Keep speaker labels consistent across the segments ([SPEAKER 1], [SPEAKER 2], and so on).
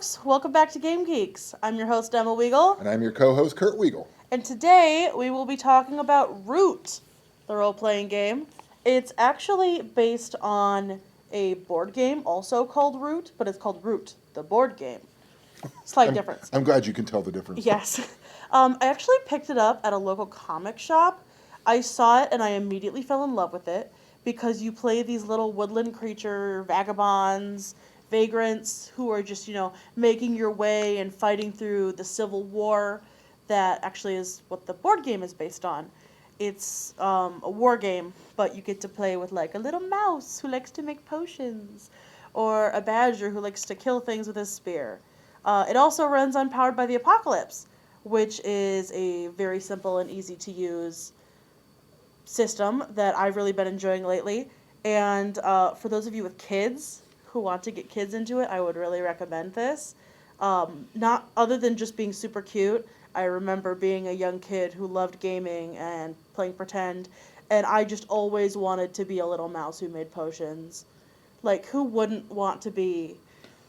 [SPEAKER 1] folks. Welcome back to Game Geeks. I'm your host, Emma Wiegel.
[SPEAKER 2] And I'm your co-host, Kurt Wiegel.
[SPEAKER 1] And today, we will be talking about ROOT the Roleplaying Game. It's actually based on a board game, also called ROOT, but it's called ROOT the board game. Slight difference.
[SPEAKER 2] I'm glad you can tell the difference.
[SPEAKER 1] Yes. I actually picked it up at a local comic shop. I saw it and I immediately fell in love with it because you play these little woodland creature vagabonds, vagrants who are just, making your way and fighting through the Civil War. That actually is what the board game is based on. It's a war game, but you get to play with like a little mouse who likes to make potions, or a badger who likes to kill things with his spear. It also runs on Powered by the Apocalypse, which is a very simple and easy to use system that I've really been enjoying lately. And for those of you with kids who want to get kids into it, I would really recommend this. Not other than just being super cute. I remember being a young kid who loved gaming and playing pretend, and I just always wanted to be a little mouse who made potions. Like, who wouldn't want to be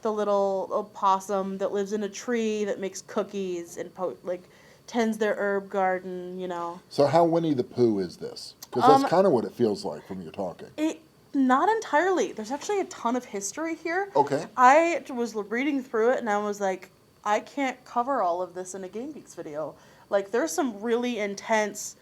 [SPEAKER 1] the little opossum that lives in a tree that makes cookies and tends their herb garden,
[SPEAKER 2] So how Winnie the Pooh is this? Because that's kind of what it feels like from your talking.
[SPEAKER 1] Not entirely. There's actually a ton of history here.
[SPEAKER 2] Okay.
[SPEAKER 1] I was reading through it and I was like, I can't cover all of this in a Game Geeks video. Like, there's some really intense,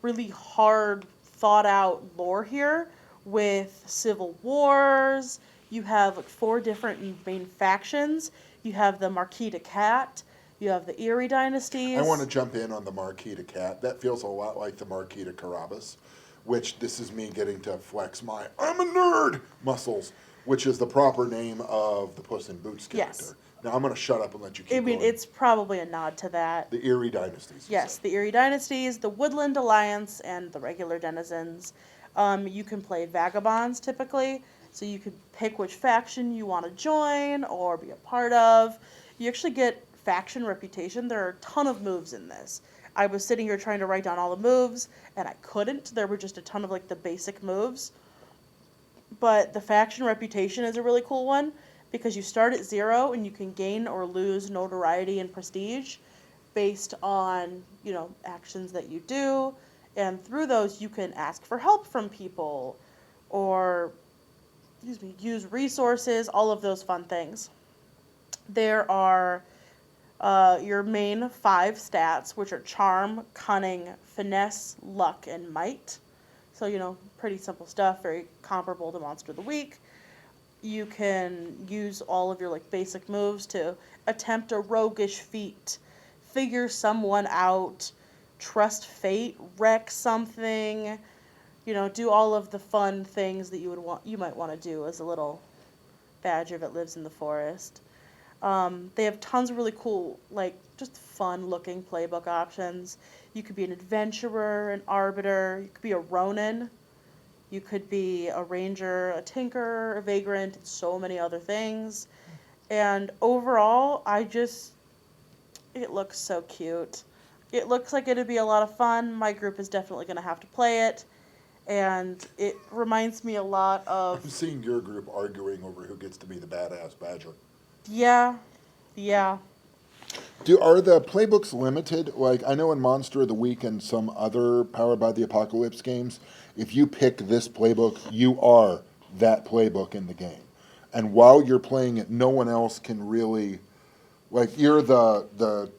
[SPEAKER 1] really hard, thought-out lore here with civil wars. You have 4 different main factions. You have the Marquis de Cat. You have the Erie dynasties.
[SPEAKER 2] I want to jump in on the Marquis de Cat. That feels a lot like the Marquis de Carabas, which this is me getting to flex my I'm a nerd muscles, which is the proper name of the Puss in Boots character.
[SPEAKER 1] Yes.
[SPEAKER 2] Now I'm going to shut up and let you keep going.
[SPEAKER 1] It's probably a nod to that.
[SPEAKER 2] The Erie dynasties.
[SPEAKER 1] Yes, the Erie dynasties, the Woodland Alliance, and the regular denizens. You can play vagabonds typically, so you could pick which faction you want to join or be a part of. You actually get faction reputation. There are a ton of moves in this. I was sitting here trying to write down all the moves, and I couldn't. There were just a ton of the basic moves. But the faction reputation is a really cool one because you start at 0 and you can gain or lose notoriety and prestige based on, actions that you do. And through those, you can ask for help from people or use resources, all of those fun things. There are your main 5 stats, which are charm, cunning, finesse, luck, and might. So, pretty simple stuff, very comparable to Monster of the Week. You can use all of your basic moves to attempt a roguish feat, figure someone out, trust fate, wreck something, do all of the fun things that you might want to do as a little badger that lives in the forest. They have tons of really cool, just fun-looking playbook options. You could be an adventurer, an arbiter, you could be a ronin, you could be a ranger, a tinker, a vagrant, and so many other things. And overall, it looks so cute. It looks like it'd be a lot of fun. My group is definitely going to have to play it. And it reminds me a lot of...
[SPEAKER 2] I'm seeing your group arguing over who gets to be the badass badger.
[SPEAKER 1] Yeah.
[SPEAKER 2] Are the playbooks limited? I know in Monster of the Week and some other Powered by the Apocalypse games, if you pick this playbook, you are that playbook in the game. And while you're playing it, no one else can really, you're the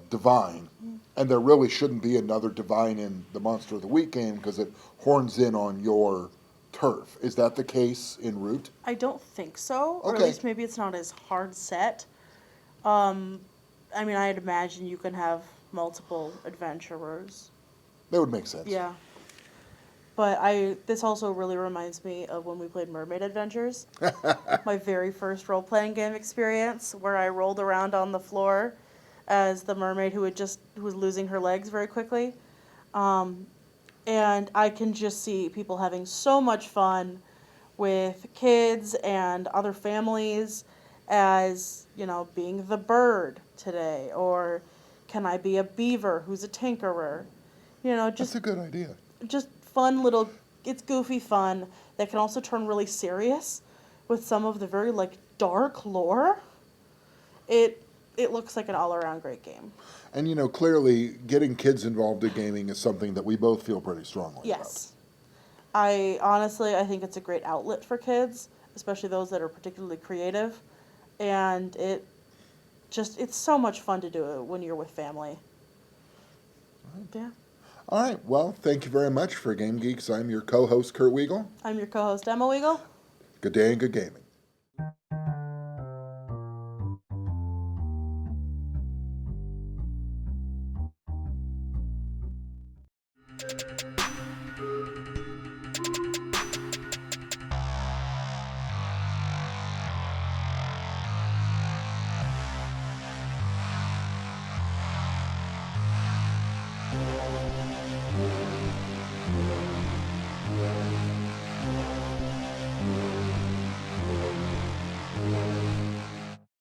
[SPEAKER 2] divine, and there really shouldn't be another divine in the Monster of the Week game because it horns in on your turf. Is that the case in ROOT?
[SPEAKER 1] I don't think so, or
[SPEAKER 2] Okay.
[SPEAKER 1] at least maybe it's not as hard set. I'd imagine you can have multiple adventurers.
[SPEAKER 2] That would make sense.
[SPEAKER 1] Yeah. But this also really reminds me of when we played Mermaid Adventures. My very first role-playing game experience, where I rolled around on the floor as the mermaid who was losing her legs very quickly. And I can just see people having so much fun with kids and other families as, being the bird today, or can I be a beaver who's a tinkerer?
[SPEAKER 2] That's a good idea.
[SPEAKER 1] Just fun little, it's goofy fun that can also turn really serious with some of the very dark lore. it looks like an all-around great game.
[SPEAKER 2] And, you know, clearly getting kids involved in gaming is something that we both feel pretty strongly
[SPEAKER 1] Yes. I think it's a great outlet for kids, especially those that are particularly creative. And it's so much fun to do it when you're with family. Yeah.
[SPEAKER 2] All right. Well, thank you very much for Game Geeks. I'm your co-host, Kurt Wiegel.
[SPEAKER 1] I'm your co-host, Emma Wiegel.
[SPEAKER 2] Good day and good gaming.